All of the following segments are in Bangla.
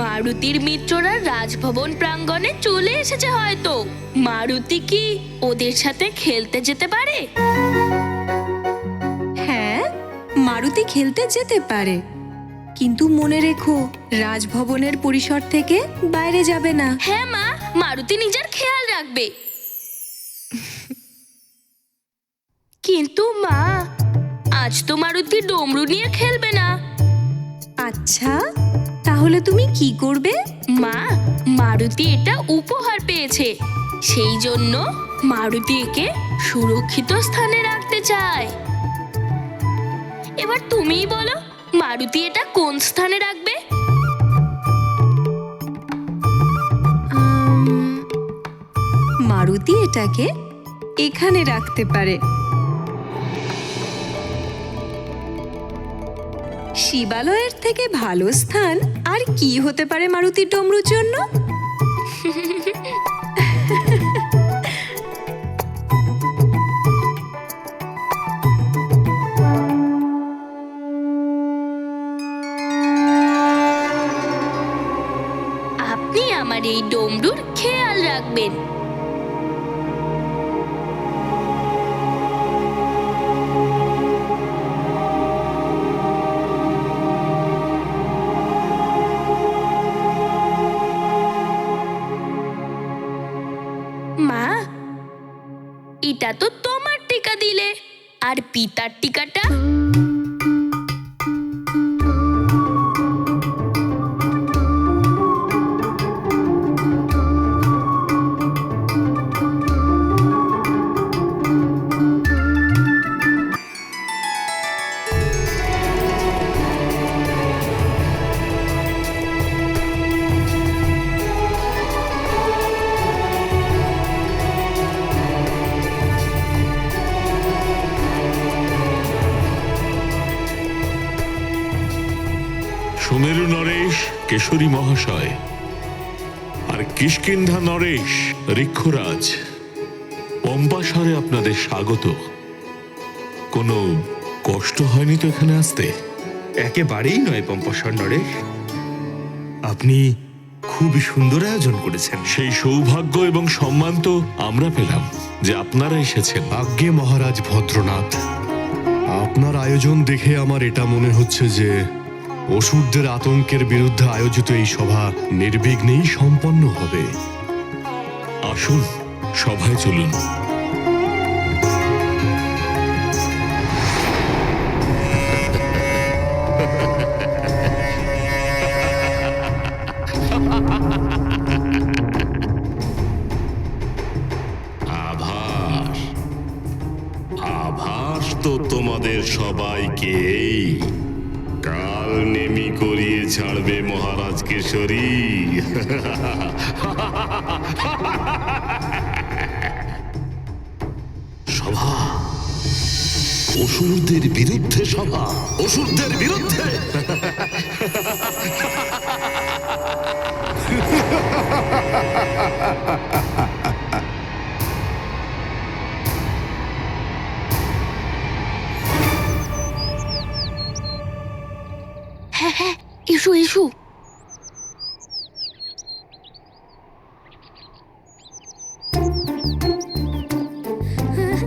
মারুতির মিত্ররা রাজভবন প্রাঙ্গণে চলে এসেছে হয়তো। মারুতি কি ওদের সাথে খেলতে যেতে পারে? হ্যাঁ, মারুতি খেলতে যেতে পারে, কিন্তু মনে রেখো রাজভবনের পরিসর থেকে বাইরে যাবে না। হ্যাঁ মা, মারুতি নিজের খেয়াল রাখবে। কিন্তু মা, আজ তো মারুতি ডমরু নিয়ে খেলবে না। আচ্ছা, তাহলে তুমি কি করবে? মা, মারুতি এটা উপহার পেয়েছে, সেই জন্য মারুতি একে সুরক্ষিত স্থানে রাখতে চায়। এবার তুমিই বলো, মারুতি এটা কোন স্থানে রাখবে? মারুতি এটাকে এখানে রাখতে পারে। শিবালয়ের থেকে ভালো স্থান আর কি হতে পারে মারুতির ডমরুর জন্য? আপনি আমার এই ডমরুর খেয়াল রাখবেন। মা, এটা তো তোমার টিকা দিলে, আর পিতার টিকাটা? সুমেরু নরেশ কেশরী মহাশয় আর কিষ্কিন্ধা নরেশ ঋক্ষরাজ, পম্পাসারে আপনাদের স্বাগত। কোনো কষ্ট হয়নি তো এখানে আসতে? একেবারেই নয় পম্পসর নরেশ, আপনি খুবই সুন্দর আয়োজন করেছেন। সেই সৌভাগ্য এবং সম্মান তো আমরা পেলাম যে আপনারা এসেছেন। আজ্ঞে মহারাজ ভদ্রনাথ, আপনার আয়োজন দেখে আমার এটা মনে হচ্ছে যে অসুরদের আতঙ্কের বিরুদ্ধে আয়োজিত এই সভা নির্বিঘ্নেই সম্পন্ন হবে। আসুন, সভায় চলুন। আভাস আভাস তো তোমাদের সবাইকে কাল নেমি করিয়ে ছাড়বে মহারাজ কেশরী। সভা অসুরদের বিরুদ্ধে, সভা অসুরদের বিরুদ্ধে। হ্যাঁ হ্যাঁ, এসো এসো।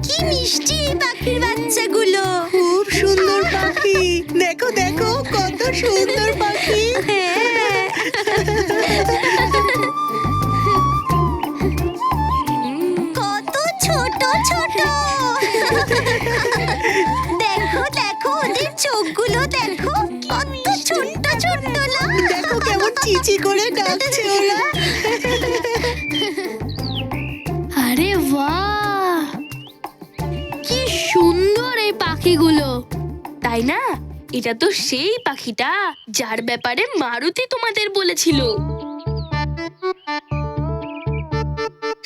কি মিষ্টি পাখির বাচ্চাগুলো, খুব সুন্দর পাখি। দেখো দেখো কত সুন্দর পাখি। কত ছোট ছোট। দেখো দেখো ওদের চোখগুলো দেখো, কত ছোট্ট ছোট্ট না। দেখো কেমন চিচি করে ডাকছে ওরা। আরে বাহ, কি সুন্দর এই পাখিগুলো, তাই না? এটা তো সেই পাখিটা যার ব্যাপারে মারুতি তোমাদের বলেছিল।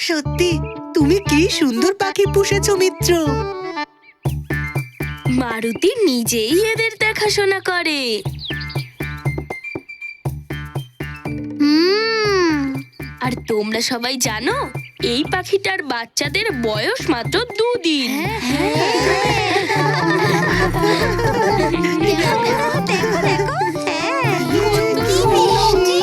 সত্যি তুমি কি সুন্দর পাখি পুষেছো মিত্র। মারুতি নিজেই এদের দেখাশোনা করে। আর তোমরা সবাই জানো, এই পাখিটার বাচ্চাদের বয়স মাত্র 2 দিন। দেখো দেখো, হ্যাঁ কি মিষ্টি।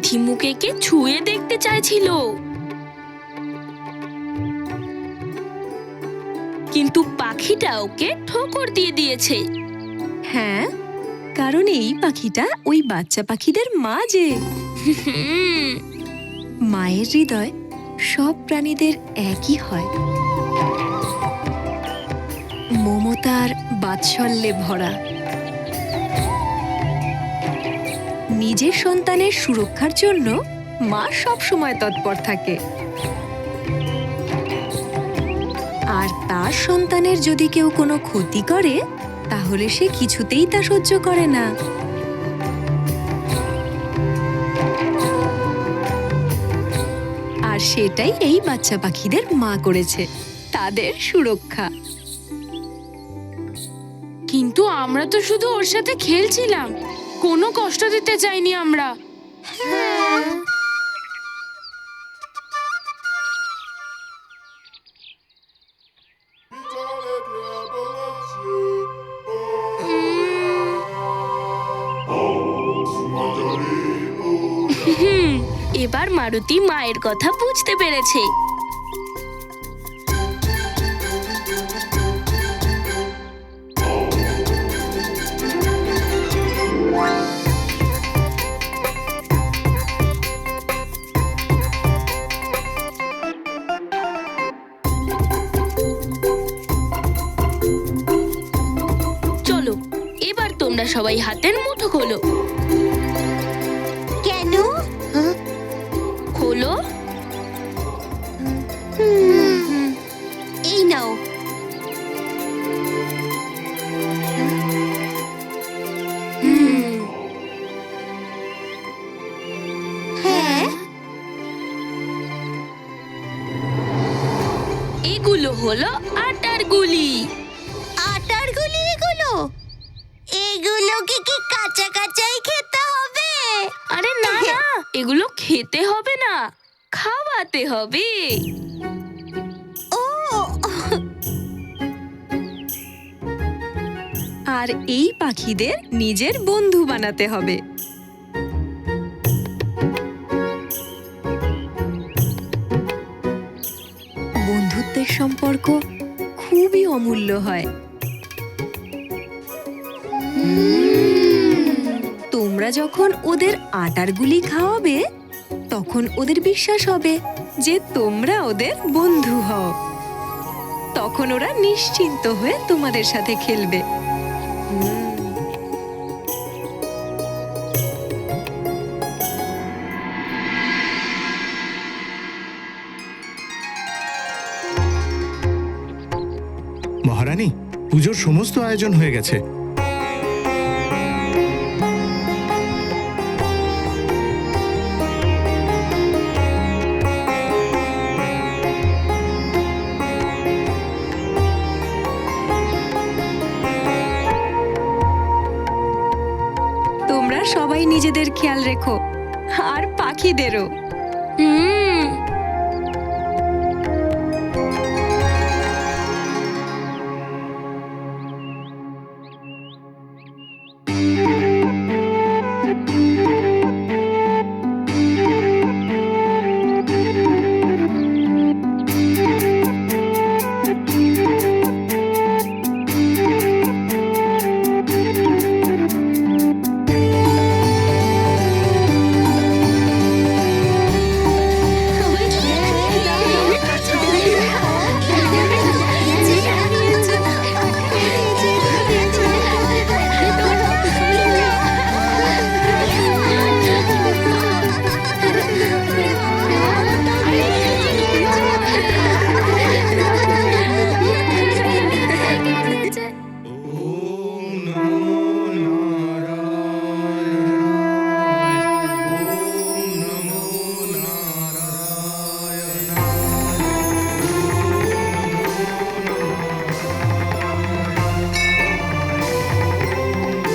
পাখি মুখেকে ছুঁয়ে দেখতে চাইছিল, কিন্তু পাখিটা ওকে ঠোকর দিয়ে দিয়েছে। হ্যাঁ, কারণ এই পাখিটা ওই বাচ্চা পাখিদের মা যে। হুম, মায়ের হৃদয় সব প্রাণীদের একই হয়, মমতার বাৎসল্যে ভরা। নিজের সন্তানের সুরক্ষার জন্য মা সব সময় তৎপর থাকে, আর তার সন্তানের যদি কেউ কোনো ক্ষতি করে তাহলে সে কিছুতেই তা সহ্য করে না। আর সেটাই এই বাচ্চা পাখিদের মা করেছে, তাদের সুরক্ষা। কিন্তু আমরা তো শুধু ওর সাথে খেলছিলাম, কোনো কষ্ট দিতে চাইনি আমরা। এবার মারুতি মায়ের কথা বুঝতে পেরেছে। চলো, এবার তোমরা সবাই হাতের মুঠো খোলো। কেন? খোলো। এই নাও। হ্যাঁ, এগুলো হলো আটার গুলি। আটার গুলি এগুলো? এগুলোকে কি কাঁচা কাঁচাই খেতে হবে? আরে না না, এগুলো খেতে হবে না, খাওয়াতে হবে। ও, আর এই পাখিদের নিজের বন্ধু বানাতে হবে। বন্ধুত্বের সম্পর্ক খুবই অমূল্য হয়। তোমরা যখন ওদের আটার গুলি খাওয়াবে তখন ওদের বিশ্বাস হবে যে তোমরা ওদের বন্ধু হও। তখন ওরা নিশ্চিন্ত হয়ে তোমাদের সাথে খেলবে। মহারানী, পুজোর সমস্ত আয়োজন হয়ে গেছে। তোমরা সবাই নিজেদের খেয়াল রেখো, আর পাখিদেরও। হুম,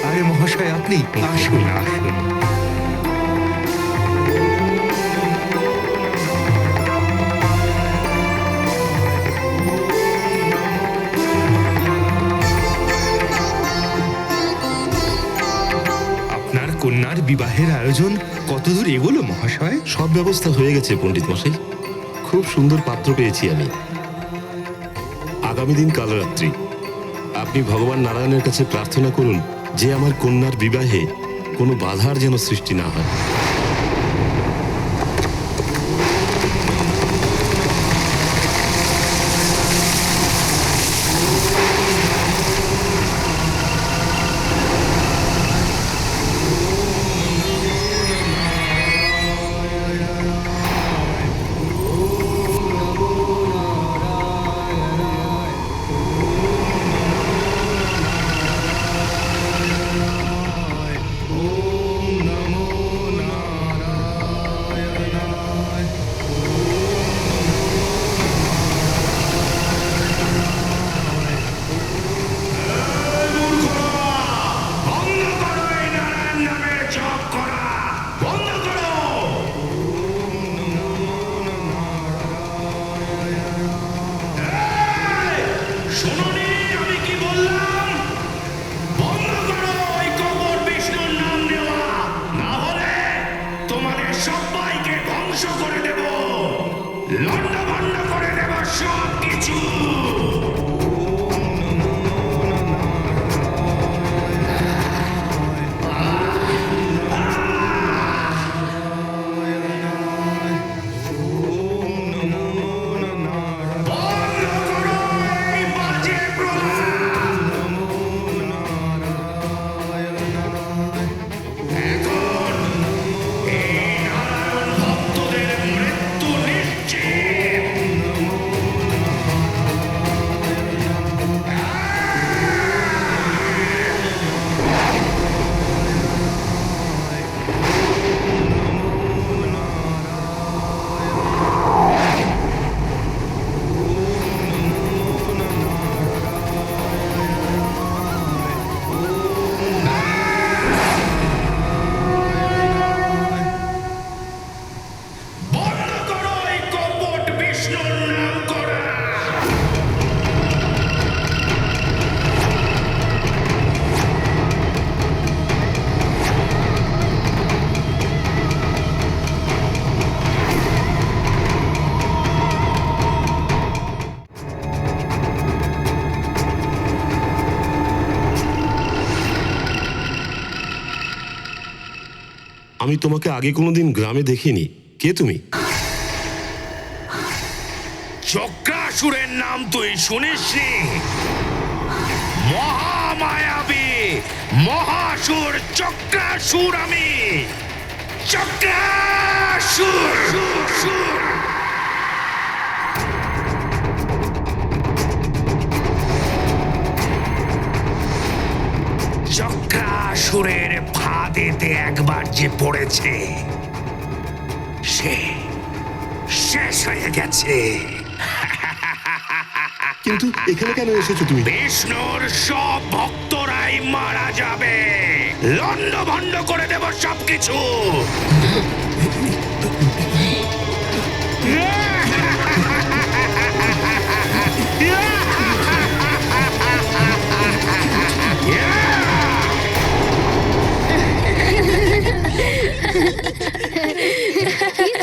আরে মহাশয়, আপনি আসুন আসুন। আপনার কন্যার বিবাহের আয়োজন কতদূর এগোলো মহাশয়? সব ব্যবস্থা হয়ে গেছে পণ্ডিত মশাই। খুব সুন্দর পাত্র পেয়েছি আমি। আগামী দিন কাল রাত্রি আপনি ভগবান নারায়ণের কাছে প্রার্থনা করুন যে আমার কন্যার বিবাহে কোনো বাধার যেন সৃষ্টি না হয়। আমি তোমাকে আগে কোনোদিন গ্রামে দেখিনি। কে তুমি? চক্রাসুরের নাম তুই শুনিসনি? মহামায়াবী মহাসুর চক্রাসুর আমি। চক্রাসুর। চক্রাসুরের ফাঁদেতে একবার যে পড়েছে সে শেষ হয়ে গেছে। কিন্তু এখানে কেন এসেছো তুমি? বিষ্ণুর সব ভক্তরাই মারা যাবে। লন্ডভন্ড করে দেব সবকিছু।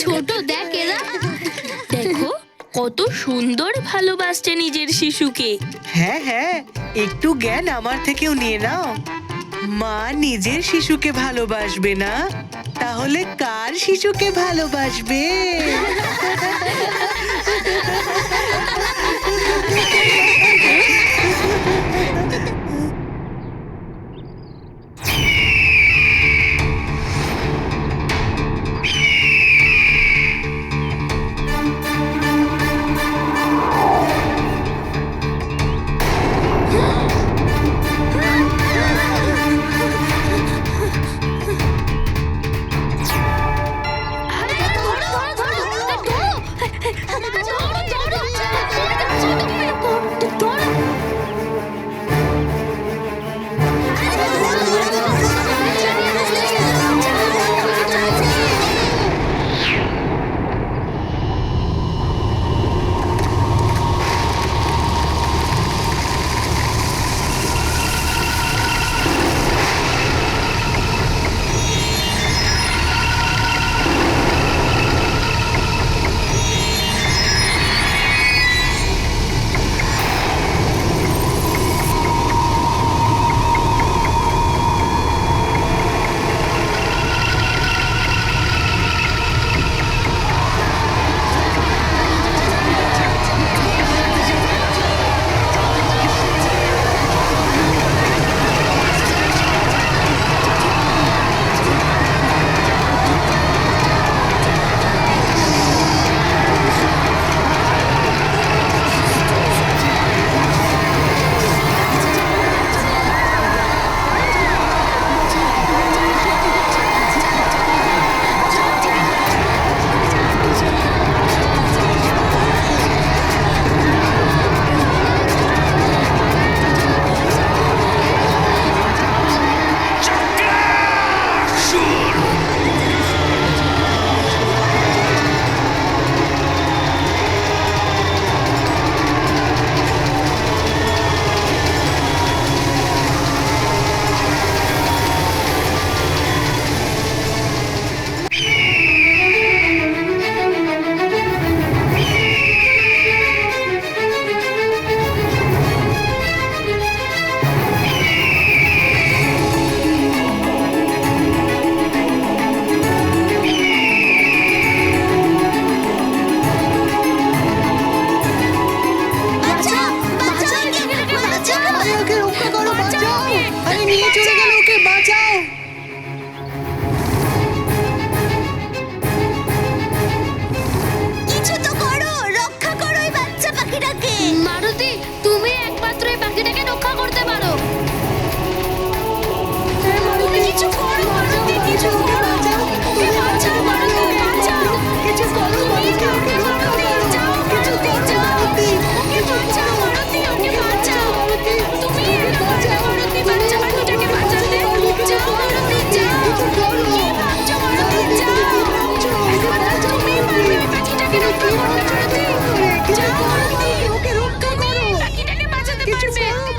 ছোট দেখ এরা, দেখো কত সুন্দর ভালোবাসছে নিজের শিশুকে। হ্যাঁ হ্যাঁ, একটু জ্ঞান আমার থেকেও নিয়ে নাও। মা নিজের শিশুকে ভালোবাসবে না, তাহলে কার শিশুকে ভালোবাসবে?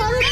মারো